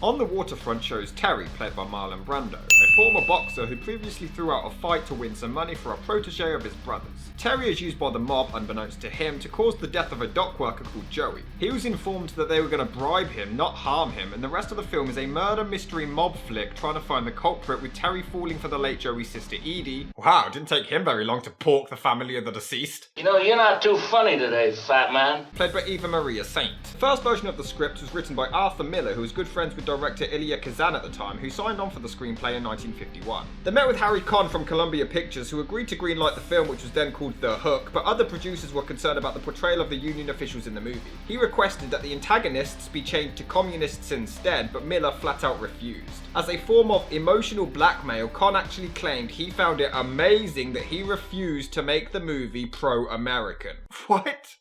On the Waterfront shows Terry, played by Marlon Brando, a former boxer who previously threw out a fight to win some money for a protege of his brother's. Terry is used by the mob, unbeknownst to him, to cause the death of a dock worker called Joey. He was informed that they were going to bribe him, not harm him, and the rest of the film is a murder mystery mob flick trying to find the culprit, with Terry falling for the late Joey's sister Edie. Wow, it didn't take him very long to pork the family of the deceased. You know, you're not too funny today, fat man. Played by Eva Maria Saint. The first version of the script was written by Arthur Miller, who was good friends with director Elia Kazan at the time, who signed on for the screenplay in 1951. They met with Harry Conn from Columbia Pictures, who agreed to greenlight the film, which was then called The Hook, but other producers were concerned about the portrayal of the Union officials in the movie. He requested that the antagonists be changed to communists instead, but Miller flat out refused. As a form of emotional blackmail, Conn actually claimed he found it amazing that he refused to make the movie pro-American. What?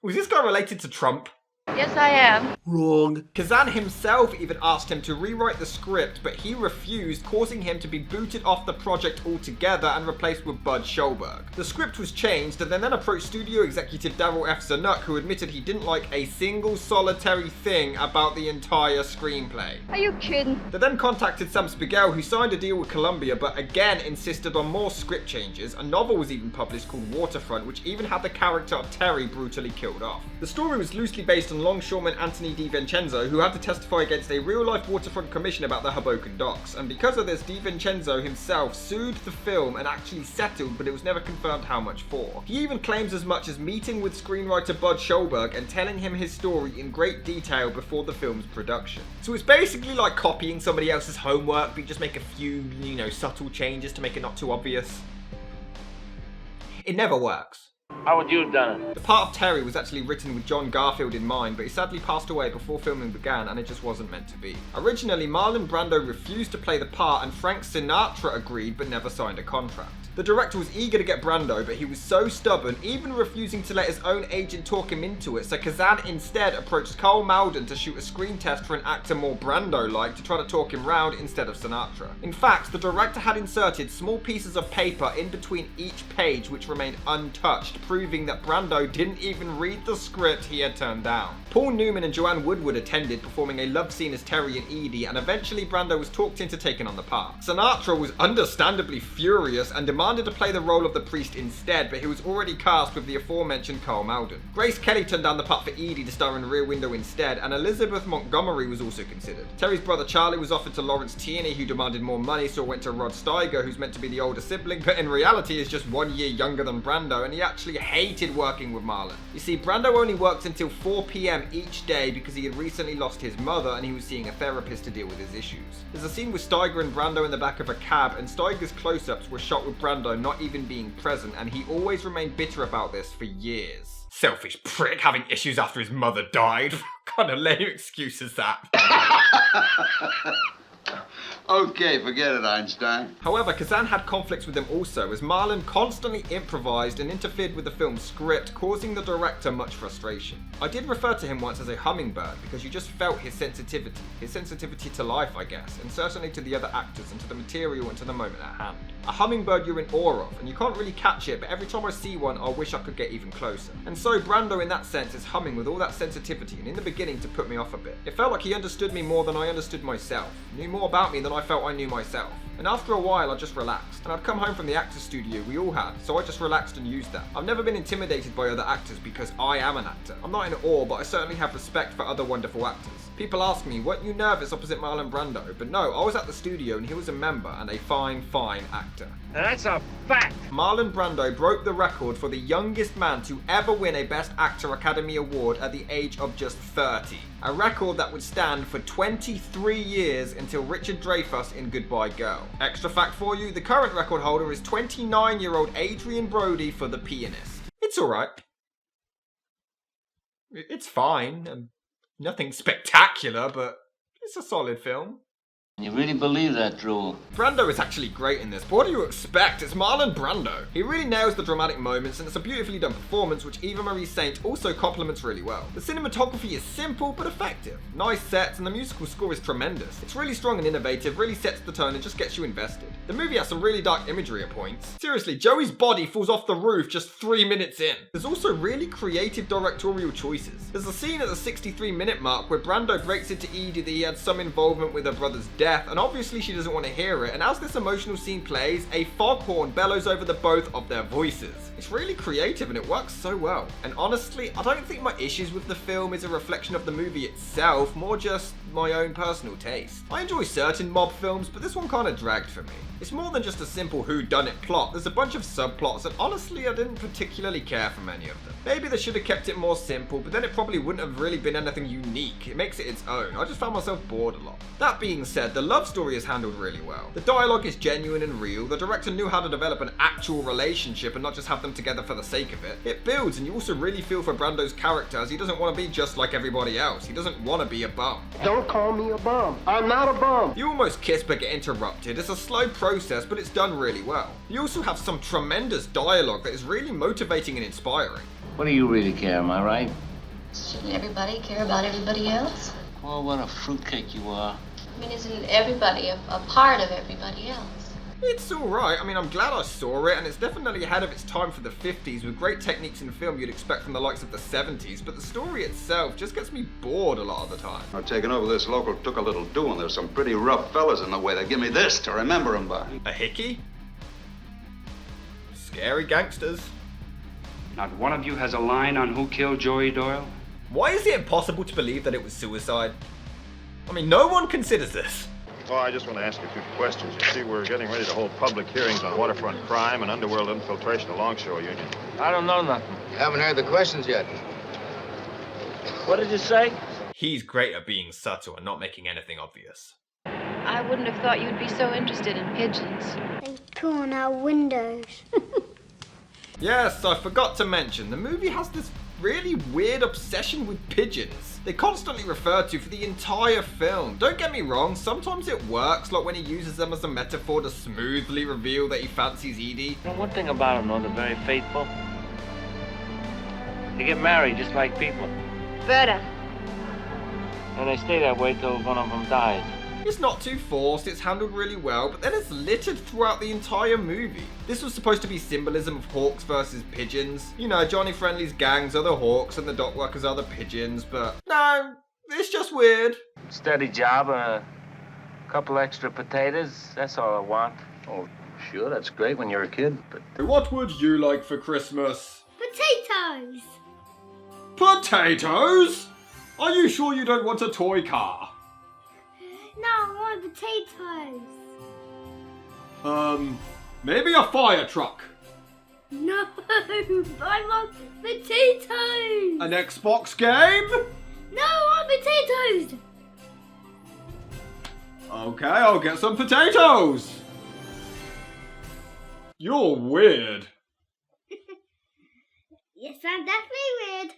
Was this guy related to Trump? Yes, I am. Wrong. Kazan himself even asked him to rewrite the script, but he refused, causing him to be booted off the project altogether and replaced with Bud Schulberg. The script was changed, and they then approached studio executive Daryl F. Zanuck, who admitted he didn't like a single solitary thing about the entire screenplay. Are you kidding? They then contacted Sam Spiegel, who signed a deal with Columbia, but again insisted on more script changes. A novel was even published called Waterfront, which even had the character of Terry brutally killed off. The story was loosely based on longshoreman Anthony DiVincenzo, who had to testify against a real-life waterfront commission about the Hoboken docks, and because of this, DiVincenzo himself sued the film and actually settled, but it was never confirmed how much for. He even claims as much as meeting with screenwriter Bud Schulberg and telling him his story in great detail before the film's production. So it's basically like copying somebody else's homework, but you just make a few, subtle changes to make it not too obvious. It never works. How would you have done it? The part of Terry was actually written with John Garfield in mind, but he sadly passed away before filming began, and it just wasn't meant to be. Originally, Marlon Brando refused to play the part, and Frank Sinatra agreed but never signed a contract. The director was eager to get Brando, but he was so stubborn, even refusing to let his own agent talk him into it, so Kazan instead approached Carl Malden to shoot a screen test for an actor more Brando-like to try to talk him round instead of Sinatra. In fact, the director had inserted small pieces of paper in between each page which remained untouched, proving that Brando didn't even read the script he had turned down. Paul Newman and Joanne Woodward attended, performing a love scene as Terry and Edie, and eventually Brando was talked into taking on the part. Sinatra was understandably furious and demanded to play the role of the priest instead, but he was already cast with the aforementioned Carl Malden. Grace Kelly turned down the part for Edie to star in Rear Window instead, and Elizabeth Montgomery was also considered. Terry's brother Charlie was offered to Lawrence Tierney, who demanded more money, so it went to Rod Steiger, who's meant to be the older sibling, but in reality is just 1 year younger than Brando, and he actually hated working with Marlon. You see, Brando only worked until 4 p.m. each day because he had recently lost his mother and he was seeing a therapist to deal with his issues. There's a scene with Steiger and Brando in the back of a cab, and Steiger's close-ups were shot with Brando not even being present, and he always remained bitter about this for years. Selfish prick having issues after his mother died. What kind of lame excuse is that? Okay, forget it, Einstein. However, Kazan had conflicts with him also, as Marlon constantly improvised and interfered with the film's script, causing the director much frustration. I did refer to him once as a hummingbird because you just felt his sensitivity to life, I guess, and certainly to the other actors and to the material and to the moment at hand. A hummingbird you're in awe of, and you can't really catch it, but every time I see one, I wish I could get even closer. And so Brando in that sense is humming with all that sensitivity, and in the beginning to put me off a bit. It felt like he understood me more than I understood myself, knew more about me than I felt I knew myself. And after a while I just relaxed, and I'd come home from the actor's studio, we all had, so I just relaxed and used that. I've never been intimidated by other actors because I am an actor. I'm not in awe, but I certainly have respect for other wonderful actors. People ask me, weren't you nervous opposite Marlon Brando? But no, I was at the studio and he was a member and a fine actor. Now that's a fact. Marlon Brando broke the record for the youngest man to ever win a Best Actor Academy Award at the age of just 30. A record that would stand for 23 years until Richard Dreyfuss in Goodbye Girl. Extra fact for you, the current record holder is 29-year-old Adrian Brody for The Pianist. It's alright. It's fine. Nothing spectacular, but it's a solid film. You really believe that, Drew? Brando is actually great in this, but what do you expect? It's Marlon Brando. He really nails the dramatic moments, and it's a beautifully done performance, which Eva Marie Saint also complements really well. The cinematography is simple but effective. Nice sets, and the musical score is tremendous. It's really strong and innovative, really sets the tone and just gets you invested. The movie has some really dark imagery at points. Seriously, Joey's body falls off the roof just 3 minutes in. There's also really creative directorial choices. There's a scene at the 63-minute mark where Brando breaks it to Edie that he had some involvement with her brother's death, and obviously she doesn't want to hear it, and as this emotional scene plays, a foghorn bellows over the both of their voices. It's really creative and it works so well. And honestly, I don't think my issues with the film is a reflection of the movie itself, more just my own personal taste. I enjoy certain mob films, but this one kind of dragged for me. It's more than just a simple whodunit plot, there's a bunch of subplots, and honestly I didn't particularly care for many of them. Maybe they should have kept it more simple, but then it probably wouldn't have really been anything unique. It makes it its own. I just found myself bored a lot. That being said, the love story is handled really well. The dialogue is genuine and real. The director knew how to develop an actual relationship and not just have them together for the sake of it. It builds, and you also really feel for Brando's character, as he doesn't want to be just like everybody else. He doesn't want to be a bum. Don't call me a bum. I'm not a bum. You almost kiss but get interrupted. It's a slow process, but it's done really well. You also have some tremendous dialogue that is really motivating and inspiring. What do you really care, am I right? Shouldn't everybody care about everybody else? Well, what a fruitcake you are. I mean, isn't everybody a part of everybody else? It's alright. I mean, I'm glad I saw it, and it's definitely ahead of its time for the 50s with great techniques in film you'd expect from the likes of the 70s, but the story itself just gets me bored a lot of the time. Now, taking over this local took a little doing. There's some pretty rough fellas in the way. They give me this to remember them by. A hickey? Scary gangsters. Not one of you has a line on who killed Joey Doyle? Why is it impossible to believe that it was suicide? I mean, no one considers this. Well, I just want to ask you a few questions. You see, we're getting ready to hold public hearings on waterfront crime and underworld infiltration of Longshore Union. I don't know nothing. Haven't heard the questions yet. What did you say? He's great at being subtle and not making anything obvious. I wouldn't have thought you'd be so interested in pigeons. They poo on our windows. Yes, I forgot to mention, the movie has this really weird obsession with pigeons. They're constantly referred to for the entire film. Don't get me wrong, sometimes it works, like when he uses them as a metaphor to smoothly reveal that he fancies Edie. You know, one thing about them, though, they're very faithful. They get married just like people. Berta. And they stay that way till one of them dies. It's not too forced, it's handled really well, but then it's littered throughout the entire movie. This was supposed to be symbolism of hawks versus pigeons. You know, Johnny Friendly's gangs are the hawks and the dock workers are the pigeons, but no, it's just weird. Steady job and a couple extra potatoes, that's all I want. Oh, sure, that's great when you're a kid, but... What would you like for Christmas? Potatoes! Potatoes? Are you sure you don't want a toy car? No, I want potatoes. Maybe a fire truck. No, I want potatoes. An Xbox game? No, I want potatoes. Okay, I'll get some potatoes. You're weird. Yes, I'm definitely weird.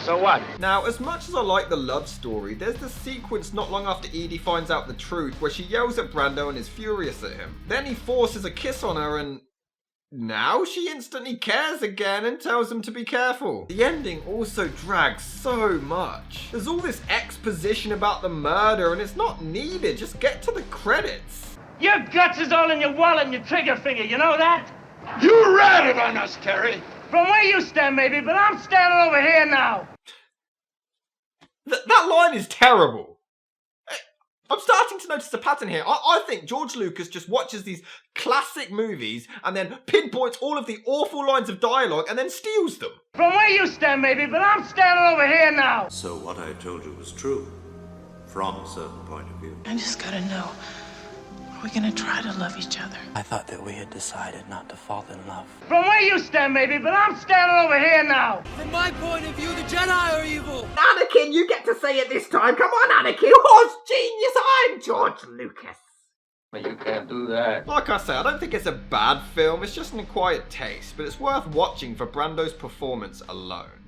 So what? Now, as much as I like the love story, there's the sequence not long after Edie finds out the truth where she yells at Brando and is furious at him. Then he forces a kiss on her and... now she instantly cares again and tells him to be careful. The ending also drags so much. There's all this exposition about the murder and it's not needed, just get to the credits. Your guts is all in your wallet and your trigger finger, you know that? You ratted on us, Terry. From where you stand, maybe, but I'm standing over here now. That line is terrible. I'm starting to notice a pattern here. I think George Lucas just watches these classic movies and then pinpoints all of the awful lines of dialogue and then steals them. From where you stand, maybe, but I'm standing over here now. So what I told you was true, from a certain point of view. I just gotta know, are we gonna try to love each other? I thought that we had decided not to fall in love. From where you stand, maybe, but I'm standing over here now. From my point of view, the Jedi are evil. Anakin, you get to say it this time. Come on, Anakin. Horse genius, I'm George Lucas. But you can't do that. Like I say, I don't think it's a bad film, it's just an acquired taste, but it's worth watching for Brando's performance alone.